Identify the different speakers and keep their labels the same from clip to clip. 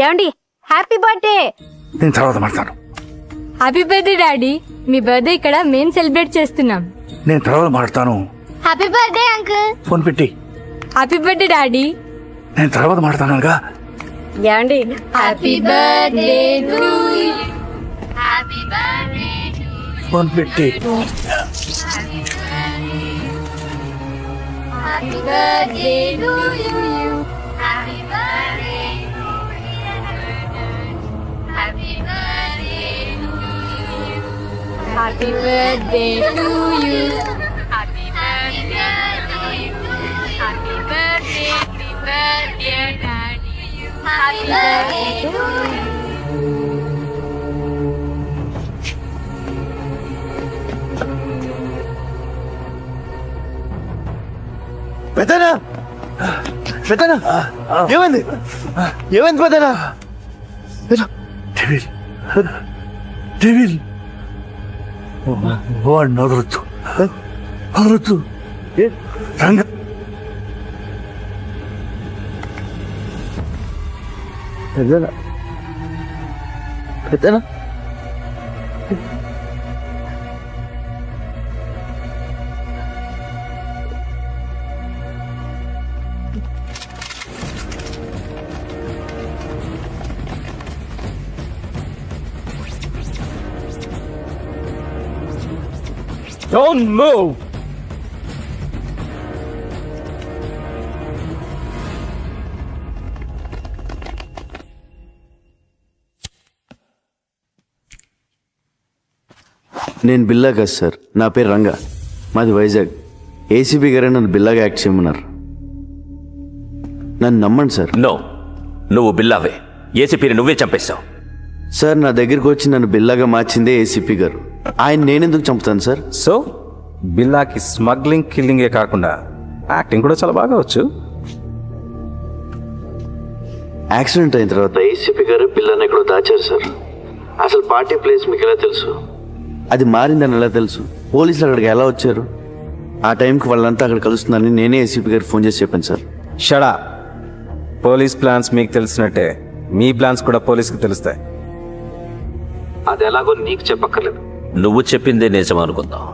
Speaker 1: ఏమండి happy birthday.
Speaker 2: నేను తర్వాత మాట్లాడతాను.
Speaker 3: Happy birthday daddy. మీ బర్త్డే ఇక్కడ మేం సెలబ్రేట్ చేస్తున్నాం.
Speaker 2: నేను తర్వాత మాట్లాడతాను.
Speaker 1: Happy birthday uncle.
Speaker 2: ఫోన్ పెట్టి.
Speaker 3: Happy birthday daddy.
Speaker 2: నేను తర్వాత మాట్లాడతానుగా.
Speaker 1: ఏమండి
Speaker 3: happy birthday to you.
Speaker 2: Phone పెట్టి.
Speaker 3: Happy birthday to you. Happy birthday to you.
Speaker 4: పెద్దనా పెద్దనా ఏమైంది ఏమైంది పెద్దనా?
Speaker 2: డెవిల్ డెవిల్ వాడిని వదలొద్దు వదలొద్దు. రంగ
Speaker 4: పెద్దనా పెద్దనా
Speaker 5: Don't move!
Speaker 4: నేను బిల్లా కాదు సార్, నా పేరు రంగా, మాది వైజాగ్. ఏసీబీ గారే నన్ను బిల్లాగా యాక్ట్ చేయమన్నారు. నన్ను నమ్మండి సార్.
Speaker 6: నో, నువ్వు బిల్లావే. ఏసీపీని నువ్వే చంపేశావు.
Speaker 4: సార్ నా దగ్గరికి వచ్చి నన్ను బిల్లాగా మార్చిందే ఏసీపీ గారు. ఆయన నేనెందుకు చంపుతాను సార్?
Speaker 5: సో బిల్లాకి స్మగ్లింగ్ కిల్లింగే కాకుండా యాక్టింగ్ కూడా చాలా బాగా వచ్చు.
Speaker 4: యాక్సిడెంట్ అయిన తర్వాత ఏసీపీ గారు బిల్లాని ఎక్కడో దాచారు సార్. అసలు పార్టీ ప్లేస్ మీకు ఎలా తెలుసు? అది మారిందని ఎలా తెలుసు? పోలీసులు అక్కడికి ఎలా వచ్చారు? ఆ టైంకి వాళ్ళంతా అక్కడ కలుస్తుందని నేనే ఏసీపీ గారికి ఫోన్ చేసి చెప్పాను సార్.
Speaker 5: షడా, పోలీస్ ప్లాన్స్ మీకు తెలిసినట్టే మీ ప్లాన్స్ కూడా పోలీస్కి తెలుస్తాయి.
Speaker 6: అది ఎలాగో నీకు చెప్పక్కర్లేదు, నువ్వు చెప్పిందే నిజం అనుకుందాం.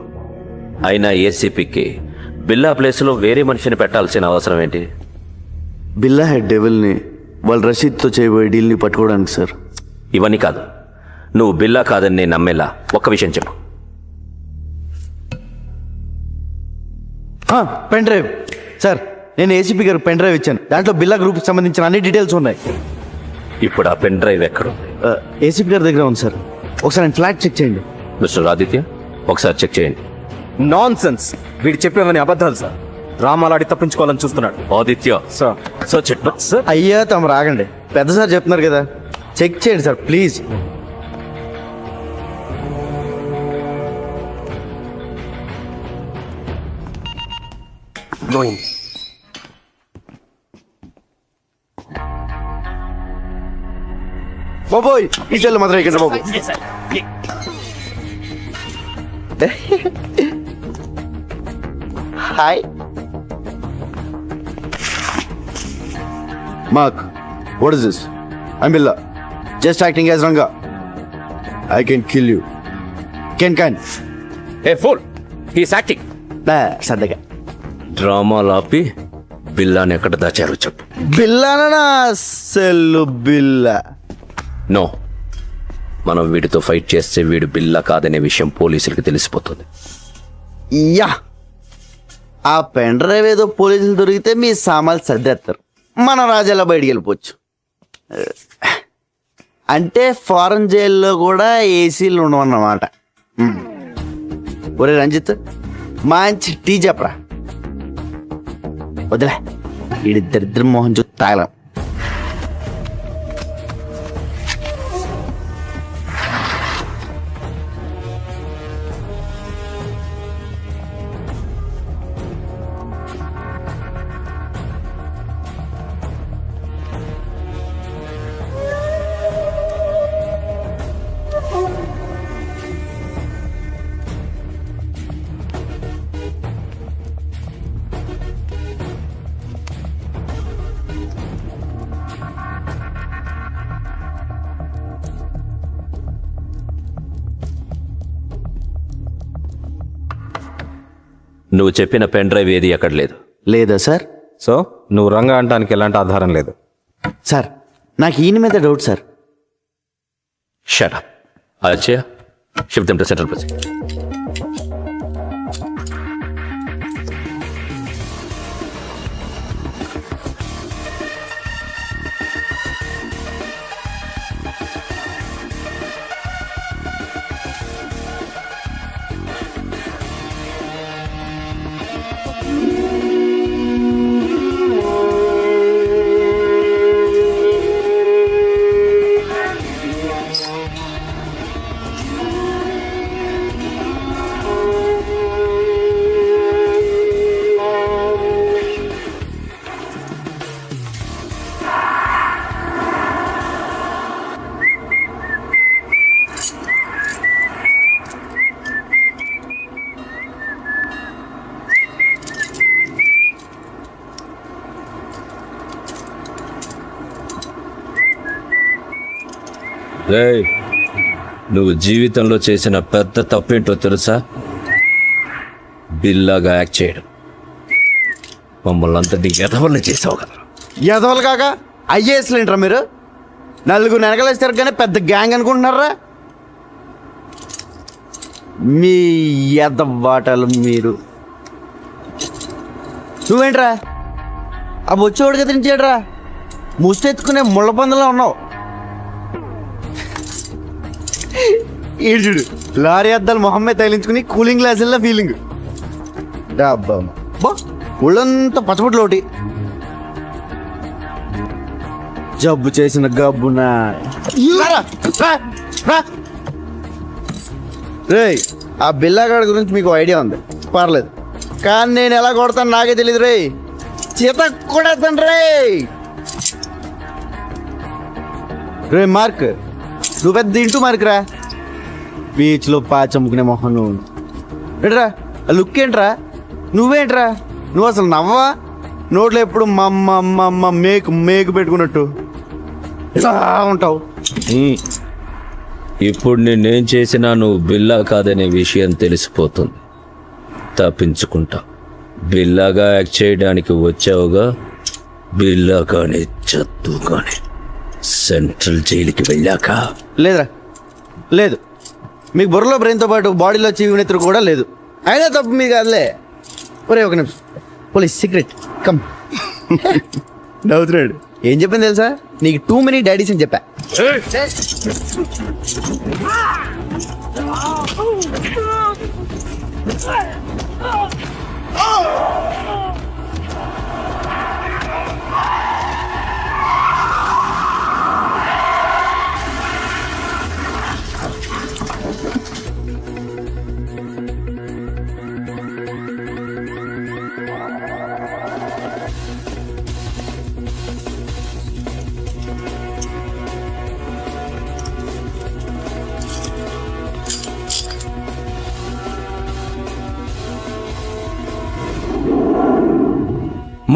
Speaker 6: అయినా ఏసీపీకి బిల్లా ప్లేస్లో వేరే మనిషిని పెట్టాల్సిన అవసరం ఏంటి?
Speaker 4: బిల్లా హెడ్ డెవిల్ని వాళ్ళు రషీద్తో చేయబోయే డీల్ని పట్టుకోవడానికి సార్.
Speaker 6: ఇవన్నీ కాదు, నువ్వు బిల్లా కాదని నేను నమ్మేలా ఒక్క విషయం చెప్పు.
Speaker 4: పెన్ డ్రైవ్ సార్, నేను ఏసీపీ గారికి పెన్ డ్రైవ్ ఇచ్చాను. దాంట్లో బిల్లా గ్రూప్కి సంబంధించిన అన్ని డీటెయిల్స్ ఉన్నాయి.
Speaker 6: ఇప్పుడు ఆ పెన్ డ్రైవ్ ఎక్కడ?
Speaker 4: ఏసీపీ గారి దగ్గర ఉంది సార్. ఒకసారి నేను ఫ్లాట్ చెక్ చేయండి.
Speaker 6: మిస్టర్ ఆదిత్య, ఒకసారి చెక్ చేయండి.
Speaker 5: నాన్ సెన్స్, వీడు చెప్పేవని అబద్ధాలు సార్. రామాలాడి తప్పించుకోవాలని చూస్తున్నాడు.
Speaker 6: ఆదిత్య
Speaker 5: సార్
Speaker 6: సార్ చెట్టు సార్.
Speaker 4: అయ్యా తమ రాగండి, పెద్ద సార్ చెప్తున్నారు కదా, చెక్ చేయండి సార్ ప్లీజ్. బాబోయ్ ఈ చెల్లు మాత్రం ఇక్కడ బాబు. Hi Mark, what is this? I'm Billa, just acting as Ranga. I can kill you. Can.
Speaker 6: A pool, he's acting.
Speaker 4: సరదాగా
Speaker 6: డ్రామాలు ఆపి బిల్లాని ఎక్కడ దాచారో చెప్పు.
Speaker 4: బిల్లానా సెల్లు బిల్లా?
Speaker 6: నో, మనం వీడితో ఫైట్ చేస్తే వీడు బిల్లా కాదనే విషయం పోలీసులకు తెలిసిపోతుంది.
Speaker 4: యా, ఆ పెన్ డ్రైవ్ ఏదో పోలీసులు దొరికితే మీ సామాన్లు సర్దేస్తారు, మన రాజాలా బయటికి వెళ్ళిపోవచ్చు. అంటే ఫారెన్ జైల్లో కూడా ఏసీలు ఉండవన్నమాట. ఒరే రంజిత్, మంచి టీ చెప్పరా. వదిలే, వీడిద్దరిద్దరు మోహన్ చూసి తాగలం.
Speaker 6: నువ్వు చెప్పిన పెన్ డ్రైవ్ ఏది ఎక్కడ లేదు.
Speaker 4: లేదా సార్?
Speaker 5: సో నువ్వు రంగా అనడానికి ఎలాంటి ఆధారం లేదు.
Speaker 4: సార్ నాకు ఈయన మీద doubt sir.
Speaker 6: Shut up. Achaiah, shift them to central press. రేయ్, నువ్వు జీవితంలో చేసిన పెద్ద తప్పేంటో తెలుసా? బిల్లాగా యాక్ట్ చేయడం. మమ్మల్ని అంతటి ఎదవల్ని చేసావు కదా.
Speaker 4: ఎదవలు కాక ఐఏఎస్లు ఏంట్రా మీరు? నలుగురు వెనకలేస్తారు కానీ పెద్ద గ్యాంగ్ అనుకుంటున్నారా? మీ ఎదవాటలు మీరు. నువ్వేంట్రా ఆ బొచ్చోడికి ఎదిరించాడురా? ముష్టెత్తుకునే ముళ్ళ పందులో ఉన్నావు. ఈడుడు లారీ అద్దాలు మొహమ్మే తగిలించుకుని కూలింగ్ గ్లాసుల్లో ఫీలింగ్. ఒళ్ళంతా పచ్చబొట్లు ఒకటి. జబ్బు చేసిన గబ్బున రే. ఆ బిల్లాగాడి గురించి మీకు ఐడియా ఉంది, పర్లేదు. కానీ నేను ఎలా కొడతాను నాకే తెలియదు రే. చేత కొడతాను రే. రే మార్క్, నువ్వు పెద్ద ఇంటూ మార్కురా. బీచ్లో పాచమ్ముకునే మొహం నువ్వు. ఏంట్రా ఆ లుక్ ఏంట్రా? నువ్వేంట్రా? నువ్వు అసలు నవ్వా? నోట్లో ఎప్పుడు మమ్మ మేకు పెట్టుకున్నట్టు ఇలా ఉంటావు.
Speaker 6: ఇప్పుడు నేనేం చేసినా నువ్వు బిల్లా కాదనే విషయం తెలిసిపోతుంది. తప్పించుకుంటా. బిల్లాగా యాక్ట్ చేయడానికి వచ్చావుగా, బిల్లా కానీ చత్తు కానీ సెంట్రల్ జైలుకి వెళ్ళాక.
Speaker 4: లేదురా, లేదు. మీకు బుర్రలో బ్రెయిన్తో పాటు బాడీలో చీవినెత్తురు కూడా లేదు. అయినా తప్పు మీ కాదులే. ఒరే ఒక నిమిషం, పోలీస్ సీక్రెట్ కమ్. నవ్వుతున్నాడు. ఏం చెప్పింది తెలుసా? నీకు 2 many డాడీస్ అని చెప్పా.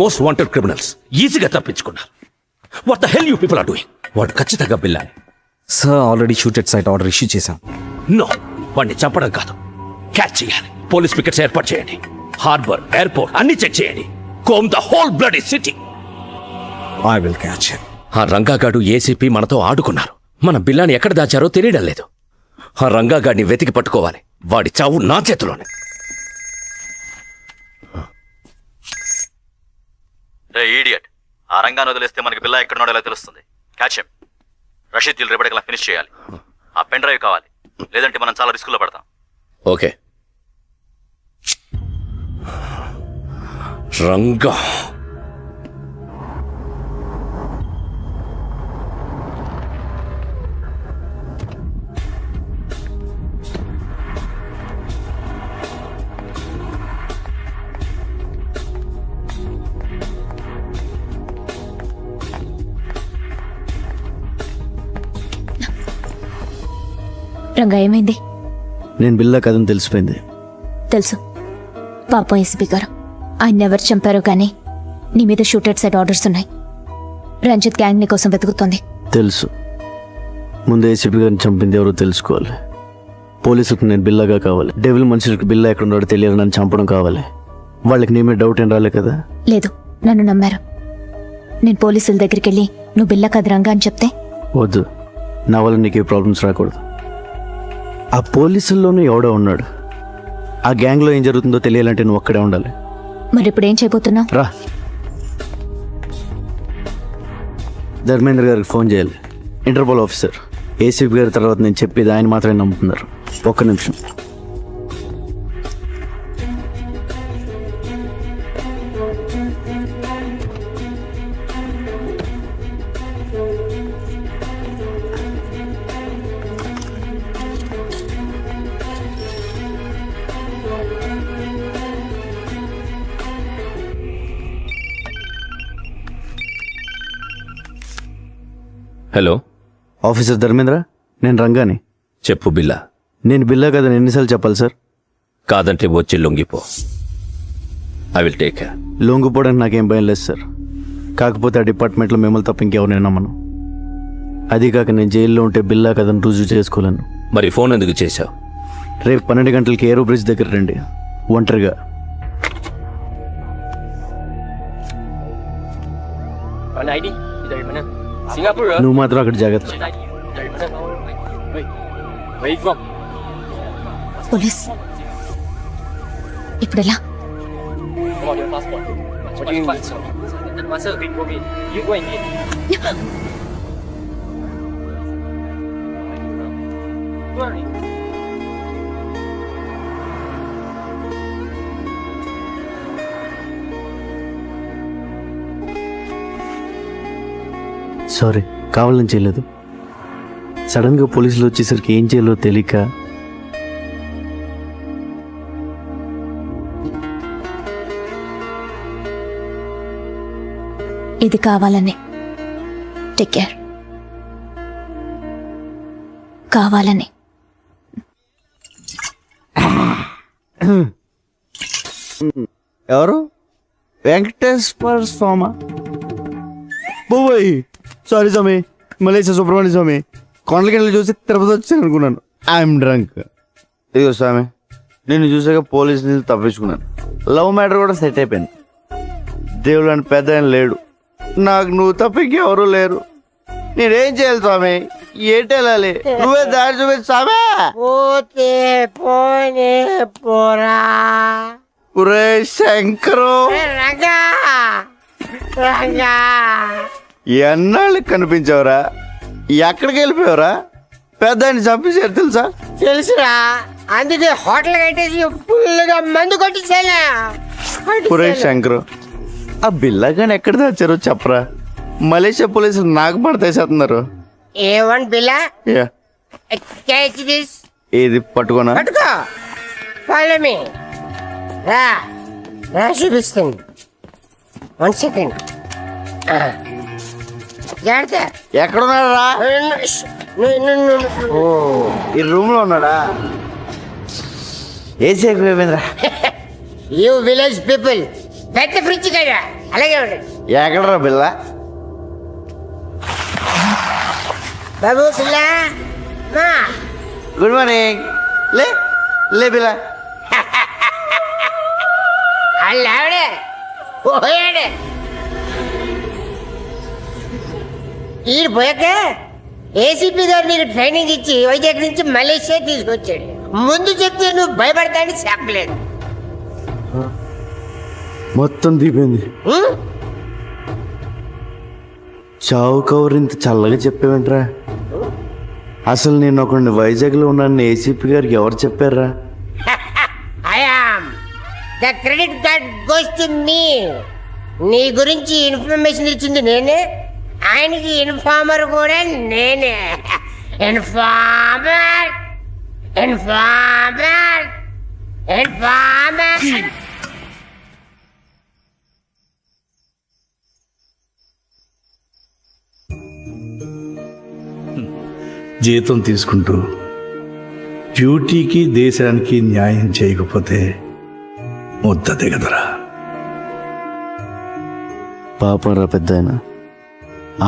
Speaker 6: మోస్ట్ వాంటెడ్ క్రిమినల్స్ ఈజీగా తప్పించుకున్నారు. What the hell you people are doing? వాడు ఖచ్చితంగా Billa.
Speaker 5: Sir already shoot at sight order issue చేశాం.
Speaker 6: నో, వాడిని చంపడం కాదు, క్యాచ్ చేయాలి. పోలీస్ పికెట్స్ ఏర్పాటు చేయండి. హార్బర్, ఎయిర్పోర్ట్ అన్ని చెక్ చేయండి. Comb the whole bloody city.
Speaker 5: I will catch him.
Speaker 6: ఆ రంగాగాడు ఏసీపీ మనతో ఆడుకున్నారు. మన బిల్లాని ఎక్కడ దాచారో తెలియడం లేదు. ఆ రంగాగాడిని వెతికి పట్టుకోవాలి. వాడి చావు నా చేతిలోనే.
Speaker 7: ఈడియట్, ఆ రంగాన్ని వదిలేస్తే మనకి బిల్లా ఎక్కడున్నాడో ఎలా తెలుస్తుంది? Catch him. రషీద్ దిల్ రేపటికల్లా ఫినిష్ చేయాలి. ఆ పెన్ డ్రైవ్ కావాలి, లేదంటే మనం చాలా రిస్కులో పడతాం.
Speaker 6: ఓకే. రంగా
Speaker 8: రంగా ఏమైంది?
Speaker 4: నేను బిల్లా కథను తెలిసిపోయింది.
Speaker 8: తెలుసు. పాపం ఎస్పీ గారు, ఆయన ఎవరు చంపారో కానీ నీ మీద షూటెడ్ సైడ్ ఆర్డర్స్ ఉన్నాయి. రంజిత్ గ్యాంగ్ నీ కోసం వెతుకుతోంది.
Speaker 4: తెలుసు. ముందు ఏసీపీ గారిని చంపింది ఎవరో తెలుసుకోవాలి. పోలీసులకు నేను బిల్లాగా కావాలి. డెవిల్ మనుషులకు బిల్లా ఎక్కడ ఉన్నాడో తెలియాలి. నన్ను చంపడం కావాలి. వాళ్ళకి నీ మీద డౌట్ ఏం రాలే కదా?
Speaker 8: లేదు, నన్ను నమ్మారు. నేను పోలీసుల దగ్గరికి వెళ్ళి నువ్వు బిల్లా కది రంగా అని చెప్తే
Speaker 4: వద్దు, నా వల్ల నీకు ఏ ప్రాబ్లమ్స్ రాకూడదు. ఆ పోలీసుల్లోనూ ఎవడో ఉన్నాడు. ఆ గ్యాంగ్లో ఏం జరుగుతుందో తెలియాలంటే నువ్వు అక్కడే ఉండాలి.
Speaker 8: మరి ఇప్పుడు ఏం చేయబోతున్నావు?
Speaker 4: రా, ధర్మేంద్ర గారికి ఫోన్ చేయాలి. Interpol officer. ఏసీపీ గారి తర్వాత నేను చెప్పేది ఆయన మాత్రమే నమ్ముతున్నారు. ఒక్క నిమిషం.
Speaker 6: హలో,
Speaker 4: ఆఫీసర్ ధర్మేంద్ర, నేను రంగాని.
Speaker 6: చెప్పు బిల్లా.
Speaker 4: నేను బిల్లా కదా ఎన్నిసార్లు చెప్పాలి సార్?
Speaker 6: కాదంటే వచ్చి లొంగిపో. I will take care.
Speaker 4: లొంగిపోవడానికి నాకేం భయం లేదు సార్. కాకపోతే ఆ డిపార్ట్మెంట్లో మిమ్మల్ని తప్ప ఇంకెవరైనా నమ్మను. అది కాక నేను జైల్లో ఉంటే బిల్లా కదని రుజువు చేసుకోలేను.
Speaker 6: మరి ఫోన్ ఎందుకు చేశావు?
Speaker 4: రేపు 12 గంటలకి ఏరో బ్రిడ్జ్ దగ్గర రండి, ఒంటరిగా. నువ్వు మాత్రం అక్కడ జాగ్రత్త.
Speaker 8: పోలీస్ ఇప్పుడు ఎలా?
Speaker 4: సారీ, కావాలని చేయలేదు. సడన్గా పోలీసులు వచ్చేసరికి ఏం చేయాలో తెలియక.
Speaker 8: ఇది కావాలని. Take care. కావాలని.
Speaker 4: ఎవరు? వెంకటేశ్వర స్వామి. బాబోయ్, సారీ స్వామి. మలేషియా సుబ్రహ్మణ్య స్వామి. కొండలకి వెళ్ళి చూసి తిరుపతి వచ్చాను అనుకున్నాను. I'm drunk. ఇదిగో స్వామి, నిన్ను చూసాక పోలీసు నుంచి తప్పించుకున్నాను. లవ్ మ్యాటర్ కూడా సెట్ అయిపోయింది. దేవుడు అని పెద్ద ఆయన లేడు. నాకు నువ్వు తప్ప ఇంకెవరూ లేరు. నేనేం చేయాలి స్వామి? ఏంటి వెళ్ళాలి? నువ్వే దారి చూపించు స్వామి. ఒరే శంకరు, ఎన్నాళ్ళకి కనిపించావురా? ఎక్కడికి వెళ్ళిపోయావురా? పెద్ద ఆయన చంపేశారు తెలుసా?
Speaker 1: తెలుసురా, అందుకే హోటల్ కట్టేసి ఫుల్గా మందు కొట్టించాలా.
Speaker 4: ఒరే శంకరు, ఆ బిల్లగాని ఎక్కడ దాచారో చెప్పరా? మలేషియా పోలీసులు నాకు పడతాయిస్తున్నారు.
Speaker 1: ఏమన్ బిల్లా?
Speaker 4: యా.
Speaker 1: Catch this.
Speaker 4: ఏది పట్టుకోనా?
Speaker 1: పట్టుకో. Follow me. రా రా చూపిస్తుంది. 1 సెకండ్. జాగ్రత్త.
Speaker 4: ఎక్కడున్నారా? ఈ రూమ్ లో ఉన్నాడా? ఏసీ ఎక్కువైపోయిందిరా.
Speaker 1: యూ విలేజ్ పీపుల్ పెద్ద ఫ్రిడ్జ్ కదా, అలాగే ఉండండి.
Speaker 4: ఎక్కడరా బిల్ల?
Speaker 1: బాబు పిల్ల మా.
Speaker 4: Good morning. లే లే బిల్ల.
Speaker 1: వాళ్ళు ఆవిడే పోయాడే. ఈయన పోయాక ఏసీపీ గారు నీకు ట్రైనింగ్ ఇచ్చి వైజాగ్ నుంచి మలేషియా తీసుకొచ్చాడు. ముందు చెప్తే నువ్వు భయపడతానని చెప్పలేదు.
Speaker 4: మొత్తం దీపోయింది. చావు కవర్ ఇంత చల్లగా చెప్పేవేంట్రా? అసలు నేను ఒకరిని వైజాగ్లో ఉన్నాను ఏసీపీ గారికి ఎవరు చెప్పారా?
Speaker 1: The credit card goes to me. నీ గురించి ఇన్ఫర్మేషన్ ఇచ్చింది నేనే, ఆయనకి ఇన్ఫార్మర్ కూడా నేనే. Informer informer informer.
Speaker 2: జీతం తీసుకుంటూ డ్యూటీకి దేశానికి న్యాయం చేయకపోతే ముద్ద దిగదరా.
Speaker 4: పాపరా పెద్ద ఆయన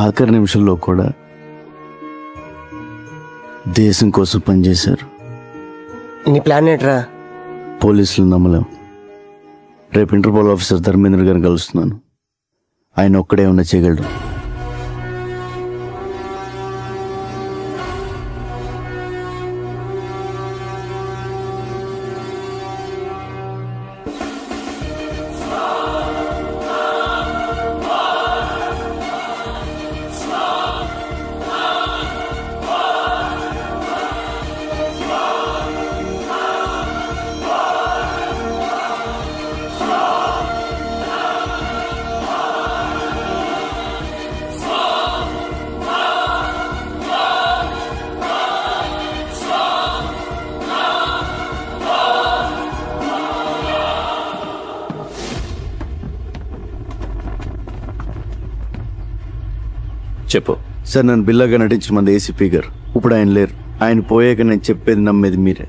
Speaker 4: ఆఖరి నిమిషంలో కూడా దేశం కోసం పనిచేశారు.
Speaker 1: నీ ప్లాన్ ఏంట్రా?
Speaker 4: పోలీసులు నమ్మలేం, రేపు ఇంటర్పోల్ ఆఫీసర్ ధర్మేంద్ర గారిని కలుస్తున్నాను. ఆయన ఒక్కడే ఉన్న చేయగలడు.
Speaker 6: చెప్పు.
Speaker 4: సార్, నన్ను బిల్లాగా నటించిన మంది ఏసీపీ గారు. ఇప్పుడు ఆయన లేరు. ఆయన పోయాక నేను చెప్పేది నమ్మేది మీరే.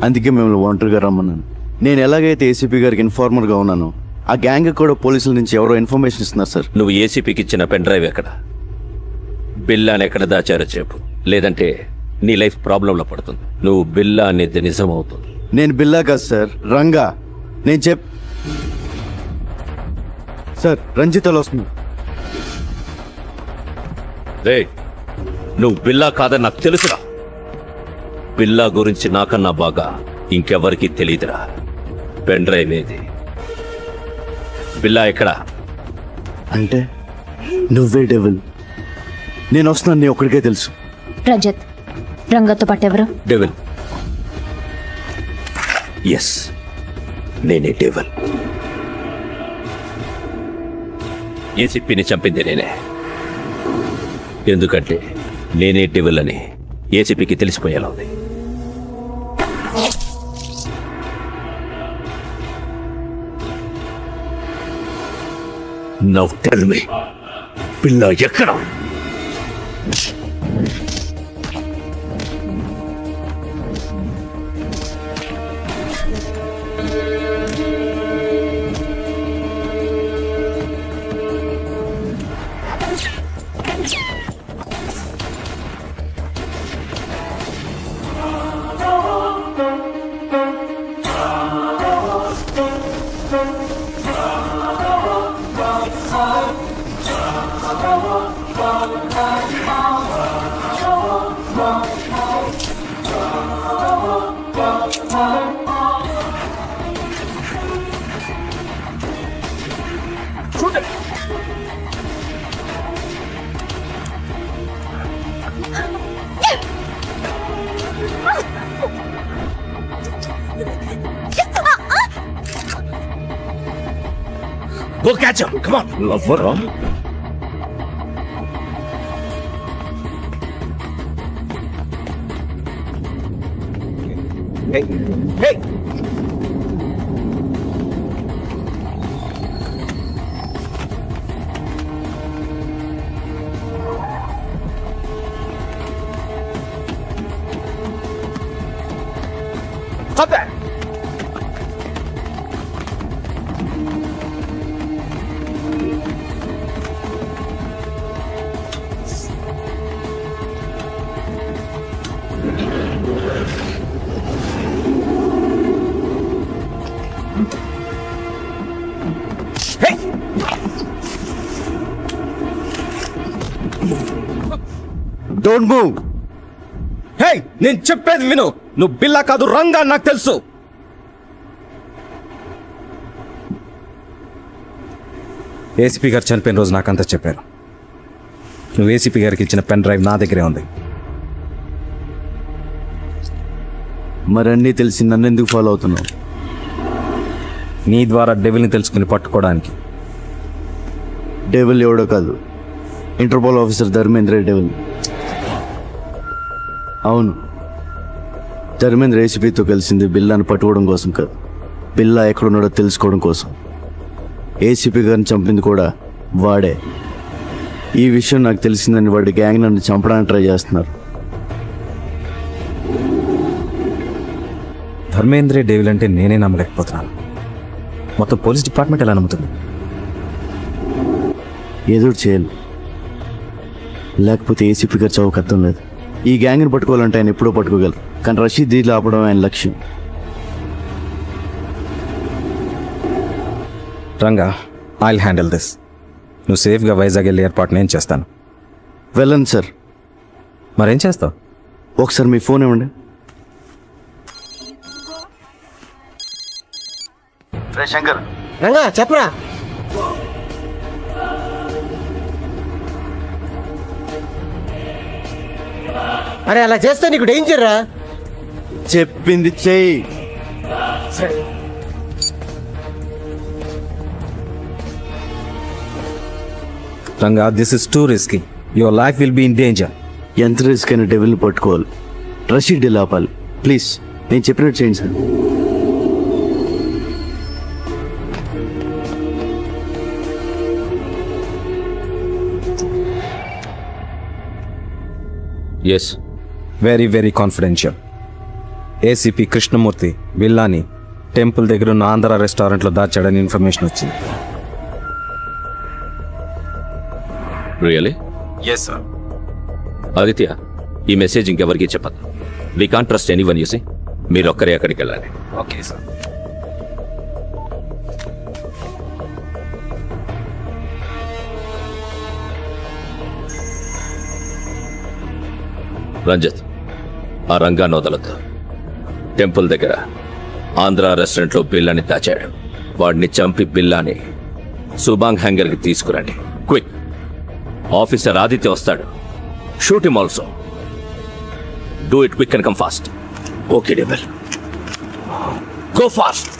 Speaker 4: అందుకే మిమ్మల్ని ఒంటరిగా రమ్మన్నాను. నేను ఎలాగైతే ఏసీపీ గారికి ఇన్ఫార్మర్గా ఉన్నానో, ఆ గ్యాంగ్ కూడా పోలీసుల నుంచి ఎవరో ఇన్ఫర్మేషన్ ఇస్తున్నారు సార్.
Speaker 6: నువ్వు ఏసీపీకి ఇచ్చిన పెన్ డ్రైవ్ ఎక్కడ? బిల్లాని ఎక్కడ దాచారో చెప్పు, లేదంటే నీ లైఫ్ ప్రాబ్లంలో పడుతుంది. నువ్వు బిల్లా అనేది నిజం అవుతుంది.
Speaker 4: నేను బిల్లా కాదు సార్, రంగా. నేను సార్, రంజితలో వస్తుంది.
Speaker 6: రే, నువ్వు బిల్లా కాదని నాకు తెలుసురా. బిల్లా గురించి నాకన్నా బాగా ఇంకెవరికి తెలియదురా. పెన్ డ్రైవ్ ఏది? బిల్లా ఎక్కడా?
Speaker 4: అంటే నువ్వే డెవిల్. నేను వస్తున్నాను, నీ ఒక్కడికే తెలుసు.
Speaker 8: రజత్, రంగతో పాటు ఎవరు?
Speaker 6: డెవిల్. ఎస్, నేనే డెవిల్. ఏసీపీని చంపింది నేనే. ఎందుకంటే నేనే డెవిల్ అని ఏసీపీకి తెలిసిపోయేలా ఉంది. నౌ టెల్ మీ, పిల్ల ఎక్కడ? Go catch him! Come on! Lover, huh? Hey! Hey! Stop that!
Speaker 4: Don't move.
Speaker 5: Hey, నేను చెప్పేది విను. నువ్వు బిల్లా కాదు, రంగా, నాకు తెలుసు. ఏసీపీ గారు చనిపోయిన రోజు నాకంతా చెప్పారు. నువ్వు ఏసీపీ గారికి ఇచ్చిన పెన్ డ్రైవ్ నా దగ్గరే ఉంది.
Speaker 4: మరన్నీ తెలిసి నన్ను ఎందుకు ఫాలో అవుతున్నావు?
Speaker 5: నీ ద్వారా డెవిల్ని తెలుసుకుని పట్టుకోవడానికి.
Speaker 4: డెవిల్ ఎవడో కాదు, ఇంటర్పోల్ ఆఫీసర్ ధర్మేంద్ర డెవిల్. అవును, ధర్మేంద్ర ఏసీపీతో కలిసింది బిల్లాని పట్టుకోవడం కోసం కాదు, బిల్లా ఎక్కడున్నాడో తెలుసుకోవడం కోసం. ఏసీపీ గారిని చంపింది కూడా వాడే. ఈ విషయం నాకు తెలిసిందని వాడి గ్యాంగ్ నన్ను చంపడానికి ట్రై చేస్తున్నారు.
Speaker 5: ధర్మేంద్రే డేవిల్ అంటే నేనే నమ్మలేకపోతున్నాను. మొత్తం పోలీస్ డిపార్ట్మెంట్ ఎలా నమ్ముతుంది?
Speaker 4: ఏదో చేయాలి, లేకపోతే ఏసీపీ గారు చౌక అర్థం లేదు. ఈ గ్యాంగ్ని పట్టుకోవాలంటే ఆయన ఎప్పుడో పట్టుకోగలరు, కానీ రషీద్ దీంట్లో ఆపడం ఆయన లక్ష్యం.
Speaker 5: Ranga I handle this. నువ్వు సేఫ్గా వైజాగ్ వెళ్ళే ఏర్పాటు నేను చేస్తాను.
Speaker 4: వెళ్ళండి సార్.
Speaker 5: మరేం చేస్తావు?
Speaker 4: ఒకసారి మీ ఫోన్ ఇవ్వండి. శంకర్,
Speaker 1: రంగా చెప్పరా. అరే అలా చేస్తే నీకు డేంజర్ రా.
Speaker 4: చెప్పింది చెయ్యి.
Speaker 5: Ranga, this is too risky. Your life will be in danger.
Speaker 4: ఎంత రిస్క్ అయినా డెవిల్ని పట్టుకోవాలి. రషీద్ డీల్ ఆపాలి. ప్లీజ్ నేను చెప్పినట్టు చేయండి sir.
Speaker 6: Yes,
Speaker 5: very very confidential. ACP Krishnamurthy విల్లాని టెంపుల్ దగ్గర ఉన్న ఆంధ్ర రెస్టారెంట్లో దాచాడని ఇన్ఫర్మేషన్ వచ్చింది.
Speaker 6: రియలీ?
Speaker 5: Yes sir.
Speaker 6: ఆదిత్య, ఈ మెసేజ్ ఇంకెవరికి చెప్పదు. We can't trust anyone. You see మీరు ఒక్కరే అక్కడికి వెళ్ళాలి.
Speaker 5: Okay sir.
Speaker 6: రంజిత్, ఆ రంగాన్ని వదలొద్దు. టెంపుల్ దగ్గర ఆంధ్ర రెస్టారెంట్లో బిల్లాని దాచాడు. వాడిని చంపి బిల్లాని సుబాంగ్ హ్యాంగర్కి తీసుకురండి. క్విక్. ఆఫీసర్ ఆదిత్య వస్తాడు. Shoot him also. Do it quick and come fast. Okay devil, go fast.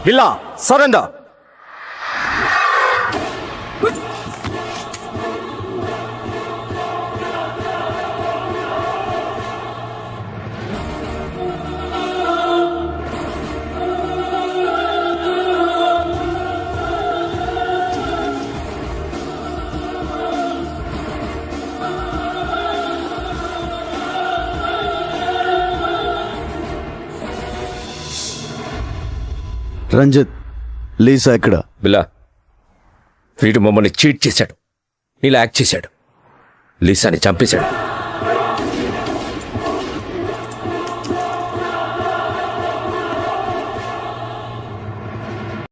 Speaker 5: విల్లా సరెండర్.
Speaker 4: రంజిత్, లీసా ఎక్కడ?
Speaker 6: బిల్లా, వీడు మమ్మల్ని చీట్ చేశాడు, ఇలా యాక్ట్ చేశాడు, లీసాని చంపేశాడు.